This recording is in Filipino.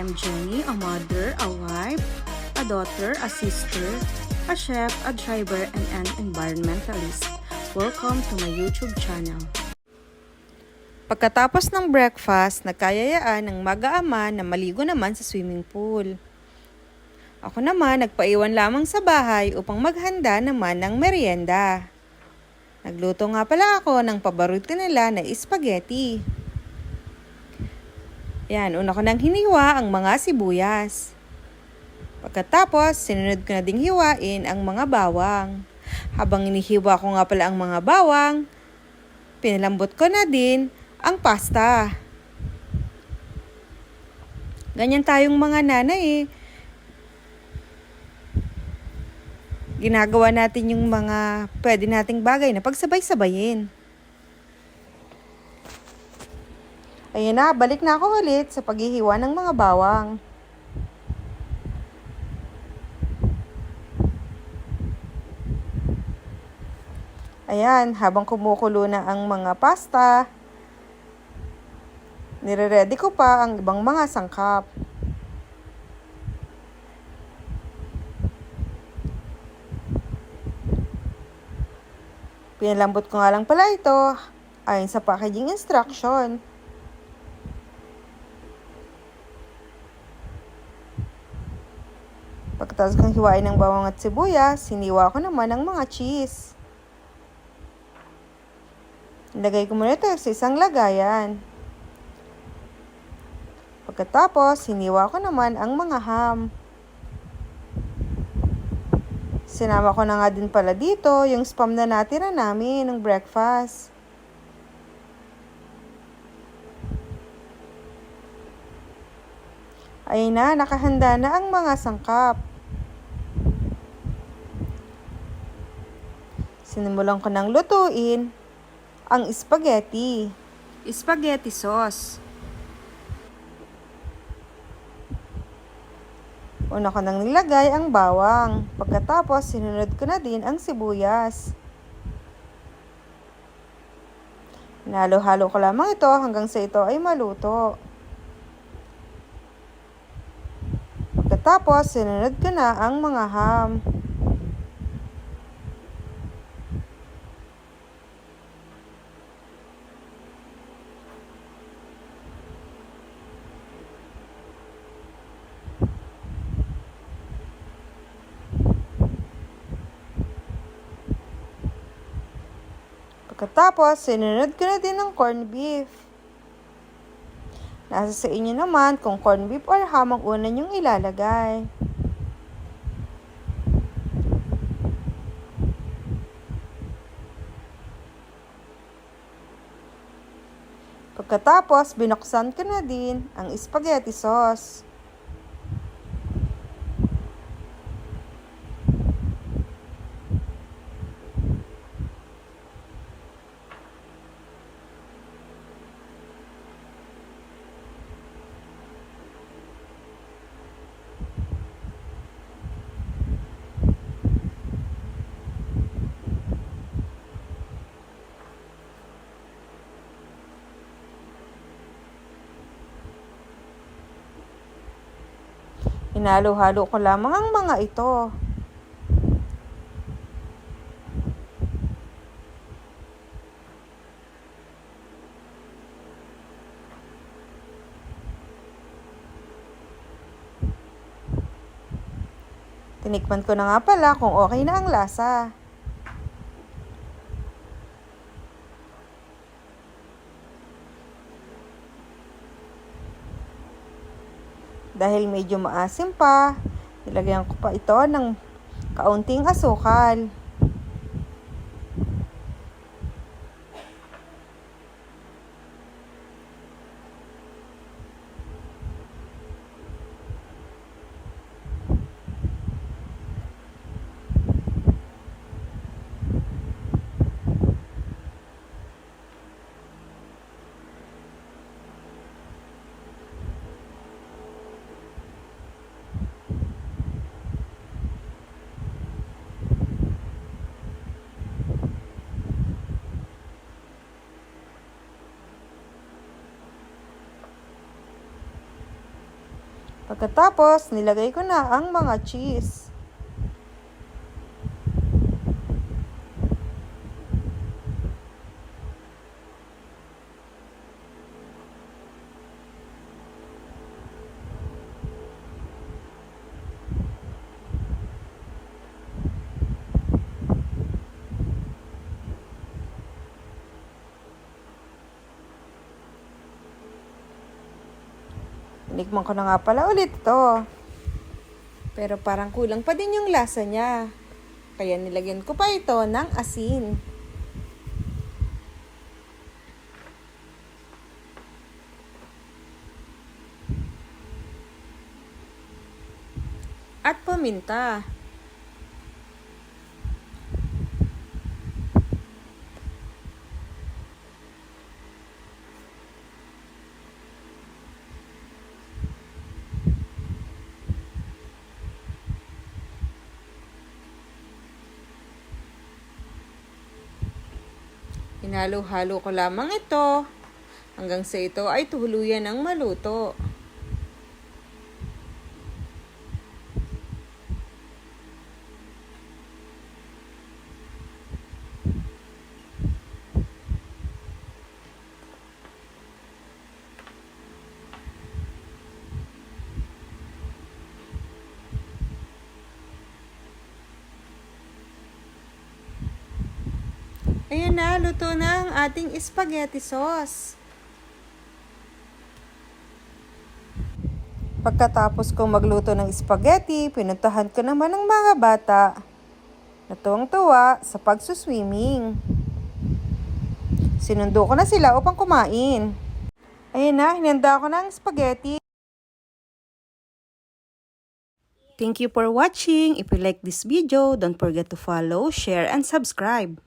am Jenny, a mother, a wife, a daughter, a sister, a chef, a driver, and an environmentalist. Welcome to my YouTube channel. Pagkatapos ng breakfast, nagkayayaan ng mag-aama na maligo naman sa swimming pool. Ako naman nagpaiwan lamang sa bahay upang maghanda naman ng merienda. Nagluto nga pala ako ng paborito nila na spaghetti. Yan, una ko nang hiniwa ang mga sibuyas. Pagkatapos, sinunod ko na ding hiwain ang mga bawang. Habang inihiwa ko nga pala ang mga bawang, pinalambot ko na din ang pasta. Ganyan tayong mga nanay eh. Ginagawa natin yung mga pwede nating bagay na pagsabay-sabayin. Ayan na, balik na ako ulit sa paghihiwa ng mga bawang. Ayan, habang kumukulo na ang mga pasta, nire-ready ko pa ang ibang mga sangkap. Pinalambot ko nga lang pala ito ayon sa packaging instruction. Pagkatapos kong hiwain ng bawang at sibuyas, hiniwa ko naman ang mga cheese. Ilagay ko muna ito sa isang lagayan. Pagkatapos, hiniwa ko naman ang mga ham. Sinama ko na nga din pala dito yung spam na natira namin ng breakfast. Ayun na, nakahanda na ang mga sangkap. Sinimulan ko nang lutuin ang spaghetti. Spaghetti sauce. Una ko nang nilagay ang bawang. Pagkatapos, sinunod ko na din ang sibuyas. Hinalo-halo ko lamang ito hanggang sa ito ay maluto. Pagkatapos, sinunod ko na ang mga ham. Pagkatapos, sinunod ko na din ang corned beef. Nasa sa inyo naman kung corned beef or ham ang una nyong ilalagay. Pagkatapos, binuksan ko na din ang spaghetti sauce. Hinalo-halo ko lamang ang mga ito. Tinikman ko na nga pala kung okay na ang lasa. Dahil medyo maasim pa, nilagyan ko pa ito ng kaunting asukal. Pagkatapos, nilagay ko na ang mga cheese. Tinikman ko na nga pala ulit ito. Pero parang kulang pa din yung lasa niya. Kaya nilagyan ko pa ito ng asin. At paminta. Hinalo-halo ko lamang ito hanggang sa ito ay tuluyan ng maluto. Ayan na, luto na ang ating spaghetti sauce. Pagkatapos kong magluto ng spaghetti, pinuntahan ko naman ng mga bata na tuwang-tuwa sa pagsuswimming. Sinundo ko na sila upang kumain. Ayan na, hinanda ko na ang spaghetti. Thank you for watching. If you like this video, don't forget to follow, share, and subscribe.